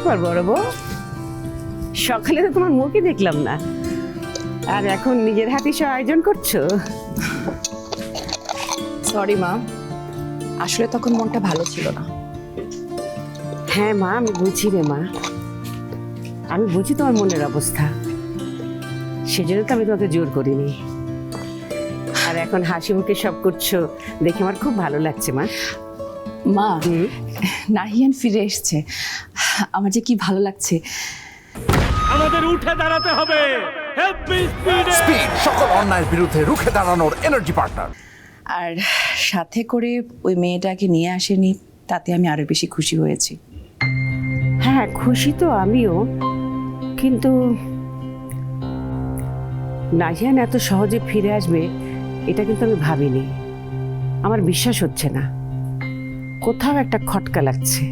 ব্যাপার বড় বউ, সকালে তো তোমার মুখই দেখলাম না, আর এখন নিজের হাতে সব আয়োজন করছো? সরি মা, আসলে তখন মনটা ভালো ছিল না। হ্যাঁ মা, আমি বুঝি রে মা, আমি বুঝি তোমার মনের অবস্থা, সেজন্য তো আমি তোমাকে জোর করিনি। আর এখন হাসি মুখে সব করছো দেখে আমার খুব ভালো লাগছে মা। মা, নাহিয়ান ফিরে এসছে, আমার যে কি ভালো লাগছে। আমাদের উঠে দাঁড়াতে হবে। হেভি স্পিড, সকল অন্যায়ের বিরুদ্ধে রুখে দাঁড়ানোর এনার্জি পার্টনার। আর সাথে করে ওই মেয়েটাকে নিয়ে আসেনি, তাতে আমি আরো বেশি খুশি হয়েছি। হ্যাঁ খুশি তো আমিও, কিন্তু নাহিয়ান এত সহজে ফিরে আসবে এটা কিন্তু আমি ভাবিনি। আমার বিশ্বাস হচ্ছে না, কোথাও একটা খটকা লাগছে।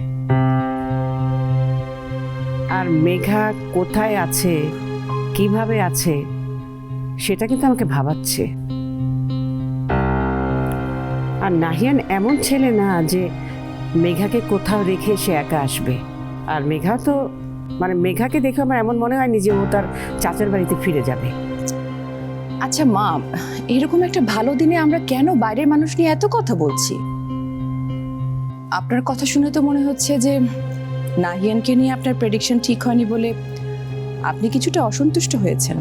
আর মেঘা কোথায় আছে, কিভাবে আছে, সেটা কিন্তু আমাকে ভাবাচ্ছে। আর নাহিয়ান এমন ছেলে না যে মেঘাকে কোথাও রেখে সে একা আসবে। আর মেঘা তো মেঘাকে দেখে আমার এমন মনে হয়নি যে ও তার চাচার বাড়িতে ফিরে যাবে। আচ্ছা মা, এরকম একটা ভালো দিনে আমরা কেন বাইরের মানুষ নিয়ে এত কথা বলছি? আপনার কথা শুনে তো মনে হচ্ছে যে নাহিয়ানকে নিয়ে আপনার প্রেডিকশন ঠিক হয়নি বলে আপনি কিছুটা অসন্তুষ্ট হয়েছেন।